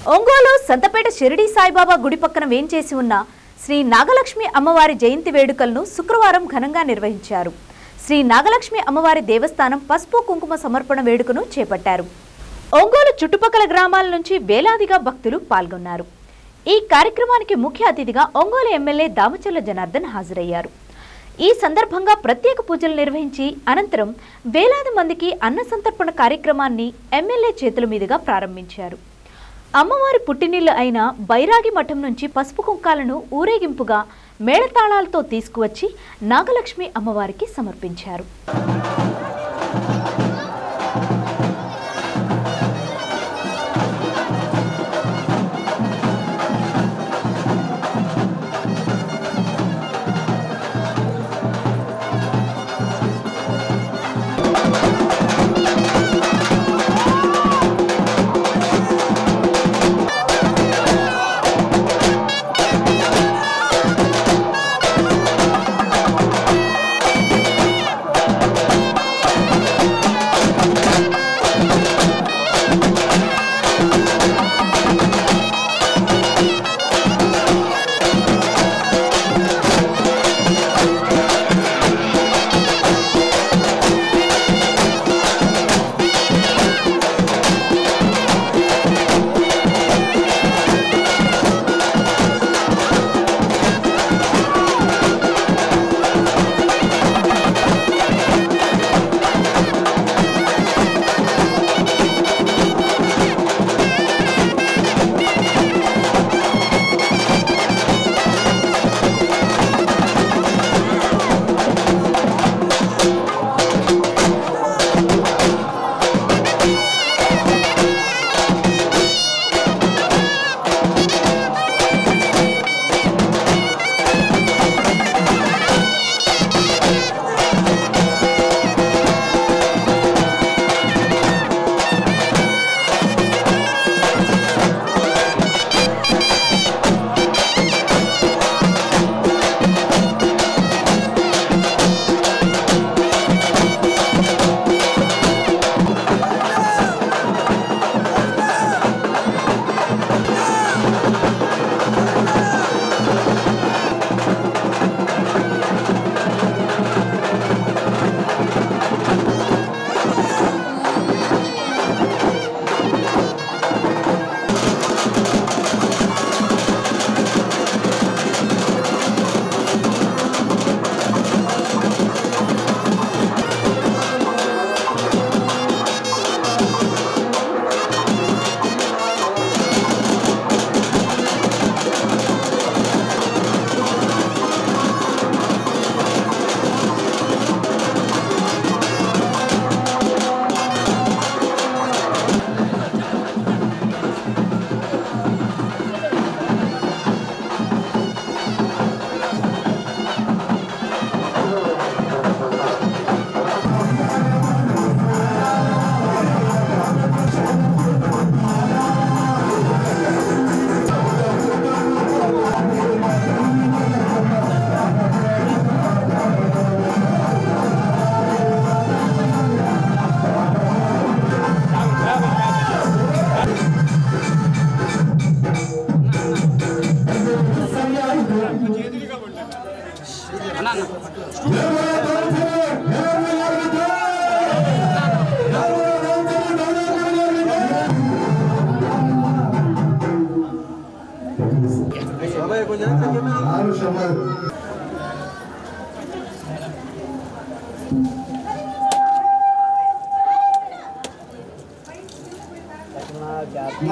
ఒంగోలు సంతపేట షిరిడి సాయిబాబా గుడి పక్కన వేంచేసి ఉన్న శ్రీ నాగలక్ష్మి అమ్మవారి జయంతి వేడుకలను శుక్రవారం ఘనంగా నిర్వహించారు. శ్రీ నాగలక్ష్మి అమ్మవారి దేవస్థానం పసుపు కుంకుమ సమర్పణ వేడుకను చేపట్టారు. ఒంగోలు చుట్టుపక్కల గ్రామాల నుంచి వేలాదిగా భక్తులు పాల్గొన్నారు. ఈ కార్యక్రమానికి ముఖ్య అతిథిగా ఒంగోలు ఎమ్మెల్యే దామచర్ల జనార్దన్ హాజరయ్యారు. ఈ సందర్భంగా ప్రత్యేక పూజలు నిర్వహించి అనంతరం వేలాది మందికి అన్న సంతర్పణ కార్యక్రమాన్ని ఎమ్మెల్యే చేతుల మీదుగా ప్రారంభించారు. అమ్మవారి పుట్టినిల్లు అయిన బైరాగి మఠం నుంచి పసుపు కుంకాలను ఊరేగింపుగా మేళతాళాలతో తీసుకువచ్చి నాగలక్ష్మి అమ్మవారికి సమర్పించారు.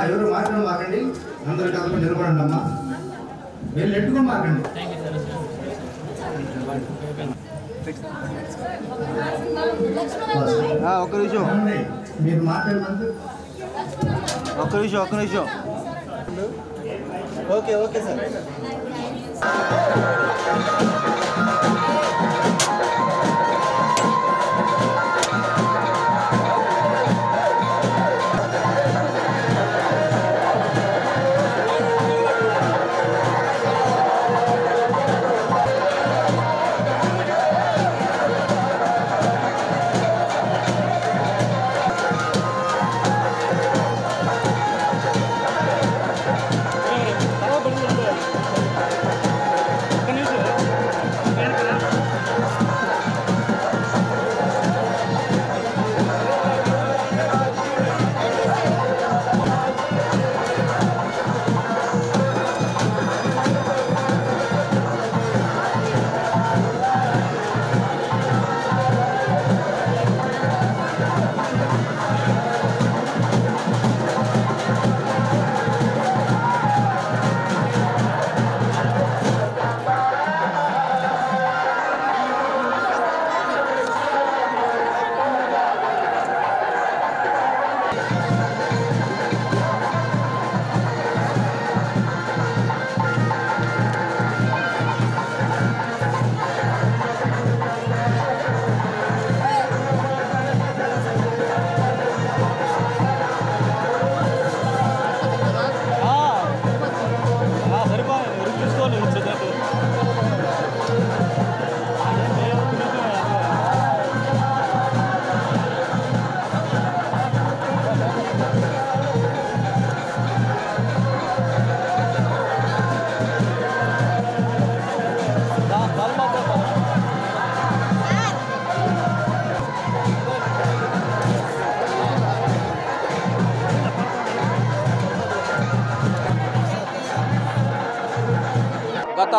ఎవరు మాట్లాడమాకండి, అందరు కలిపి నిలబడండి అమ్మా, వీళ్ళు నెట్టుకొని మాకండి. ఒక్క నిమిషం మీరు మాట్లాడమంటే ఒక్క నిమిషం ఓకే ఓకే సార్. గత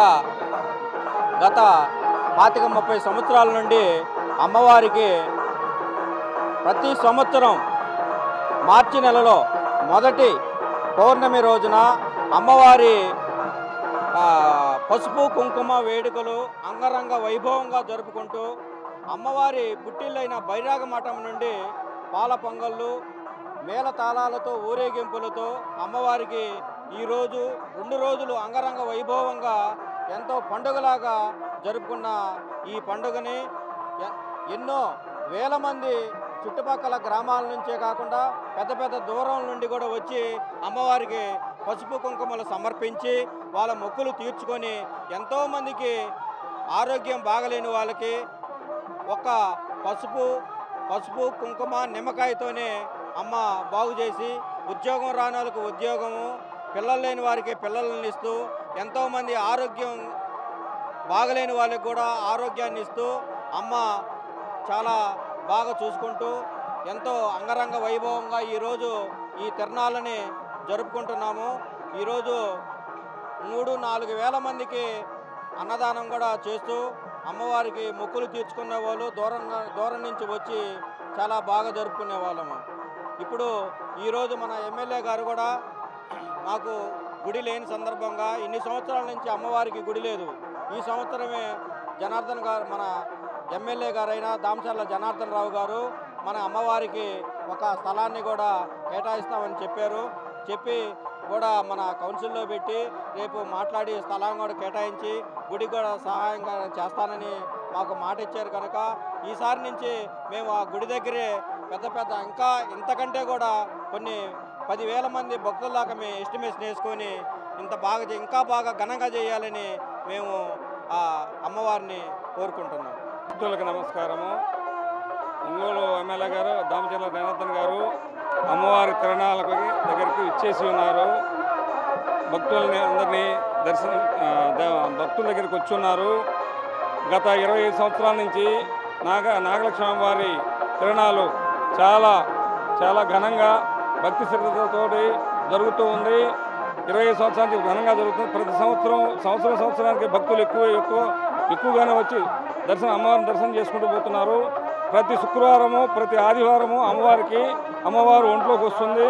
25-30 సంవత్సరాల నుండి అమ్మవారికి ప్రతి సంవత్సరం మార్చి నెలలో మొదటి పౌర్ణమి రోజున అమ్మవారి పసుపు కుంకుమ వేడుకలు అంగరంగ వైభవంగా జరుపుకుంటూ అమ్మవారి పుట్టిల్లైన బైరాగ మఠం నుండి పాల పొంగళ్ళు మేళతాళాలతో ఊరేగింపులతో అమ్మవారికి ఈరోజు 2 రోజులు అంగరంగ వైభవంగా ఎంతో పండుగలాగా జరుపుకున్న ఈ పండుగని ఎన్నో వేల మంది చుట్టుపక్కల గ్రామాల నుంచే కాకుండా పెద్ద పెద్ద దూరం నుండి కూడా వచ్చి అమ్మవారికి పసుపు కుంకుమలు సమర్పించి వాళ్ళ మొక్కులు తీర్చుకొని ఎంతోమందికి ఆరోగ్యం బాగలేని వాళ్ళకి ఒక పసుపు కుంకుమ నిమ్మకాయతోనే అమ్మ బాగు చేసి ఉద్యోగం రాని వాళ్ళకి ఉద్యోగము, పిల్లలు లేని వారికి పిల్లలను ఇస్తూ ఎంతోమంది ఆరోగ్యం బాగలేని వాళ్ళకి కూడా ఆరోగ్యాన్ని ఇస్తూ అమ్మ చాలా బాగా చూసుకుంటూ ఎంతో అంగరంగ వైభవంగా ఈరోజు ఈ తిరణాలని జరుపుకుంటున్నాము. ఈరోజు 3-4 వేల మందికి అన్నదానం కూడా చేస్తూ అమ్మవారికి మొక్కులు తీర్చుకునే వాళ్ళు దూరం నుంచి వచ్చి చాలా బాగా జరుపుకునే వాళ్ళము. ఇప్పుడు ఈరోజు మన ఎమ్మెల్యే గారు కూడా మాకు గుడి లేని సందర్భంగా ఇన్ని సంవత్సరాల నుంచి అమ్మవారికి గుడి లేదు. ఈ సంవత్సరమే జనార్దన్ గారు మన ఎమ్మెల్యే గారైన దామచర్ల జనార్దన్ రావు గారు మన అమ్మవారికి ఒక స్థలాన్ని కూడా కేటాయిస్తామని చెప్పి కూడా మన కౌన్సిల్లో పెట్టి రేపు మాట్లాడి స్థలం కూడా కేటాయించి గుడికి కూడా సహాయంగా చేస్తానని మాకు మాట ఇచ్చారు. కనుక ఈసారి నుంచి మేము ఆ గుడి దగ్గరే పెద్ద ఇంకా ఇంతకంటే కూడా కొన్ని 10,000 మంది భక్తుల దాకా మేము ఎస్టిమేషన్ వేసుకొని ఇంకా బాగా ఘనంగా చేయాలని మేము ఆ అమ్మవారిని కోరుకుంటున్నాం. భక్తులకు నమస్కారము. ఒంగోలు ఎమ్మెల్యే గారు దామచర్ల జనార్దన్ గారు అమ్మవారి తిరణాలకు దగ్గరికి ఇచ్చేసి ఉన్నారు. భక్తులని అందరినీ భక్తుల దగ్గరికి వచ్చి ఉన్నారు. గత 25 సంవత్సరాల నుంచి నాగలక్ష్మి అమ్మవారి తిరణాలు చాలా ఘనంగా భక్తి శ్రద్ధలతో జరుగుతూ ఉంది. 25 సంవత్సరానికి ఘనంగా జరుగుతుంది. ప్రతి సంవత్సరానికి భక్తులు ఎక్కువగానే వచ్చి అమ్మవారిని దర్శనం చేసుకుంటూ పోతున్నారు. ప్రతి శుక్రవారము ప్రతి ఆదివారము అమ్మవారు ఒంట్లోకి వస్తుంది.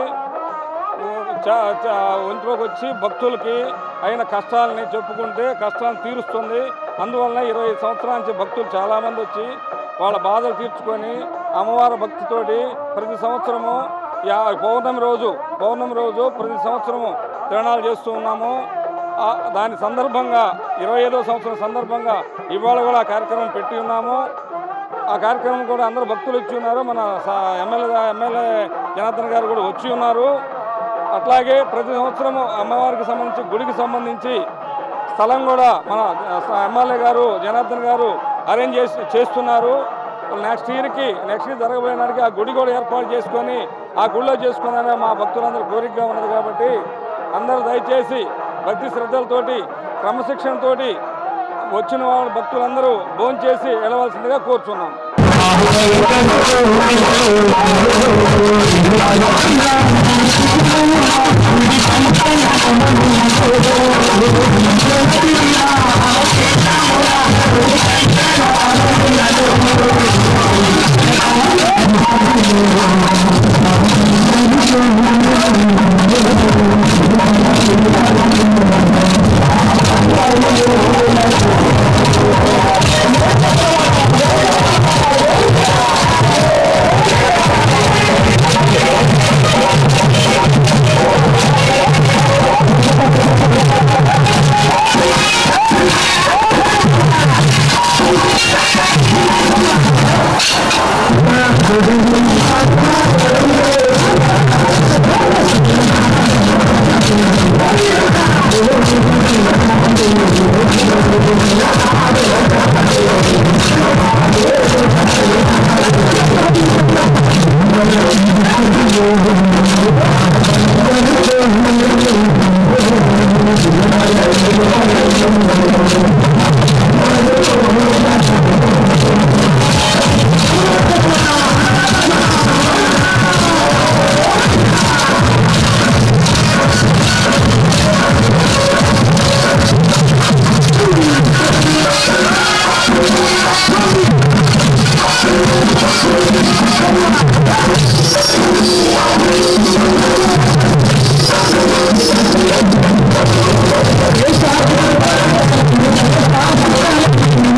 ఒంట్లోకి వచ్చి భక్తులకి అయిన కష్టాలని చెప్పుకుంటే కష్టాలను తీరుస్తుంది. అందువలన 25 సంవత్సరాల నుంచి భక్తులు చాలామంది వచ్చి వాళ్ళ బాధలు తీర్చుకొని అమ్మవారి భక్తితోటి ప్రతి సంవత్సరము పౌర్ణమి రోజు ప్రతి సంవత్సరము తిరణాలు చేస్తూ ఉన్నాము. దాని సందర్భంగా 25వ సంవత్సరం సందర్భంగా ఇవాళ కూడా కార్యక్రమం పెట్టి ఉన్నాము. ఆ కార్యక్రమం కూడా అందరూ భక్తులు వచ్చి ఉన్నారు. మన ఎమ్మెల్యే జనార్దన్ గారు కూడా వచ్చి ఉన్నారు. అట్లాగే ప్రతి సంవత్సరము అమ్మవారికి సంబంధించి గుడికి సంబంధించి స్థలం కూడా మన ఎమ్మెల్యే గారు జనార్దన్ గారు అరేంజ్ చేస్తున్నారు. నెక్స్ట్ ఇయర్ జరగబోయేనాడికి ఆ గుడి కూడా ఏర్పాటు చేసుకొని ఆ గుడిలో చేసుకున్నారని మా భక్తులందరూ కోరికగా ఉన్నది. కాబట్టి అందరూ దయచేసి భక్తి శ్రద్ధలతోటి క్రమశిక్షణతోటి వచ్చిన వాళ్ళ భక్తులందరూ భోంచేసి వెళ్ళవలసిందిగా కోరుచున్నాం.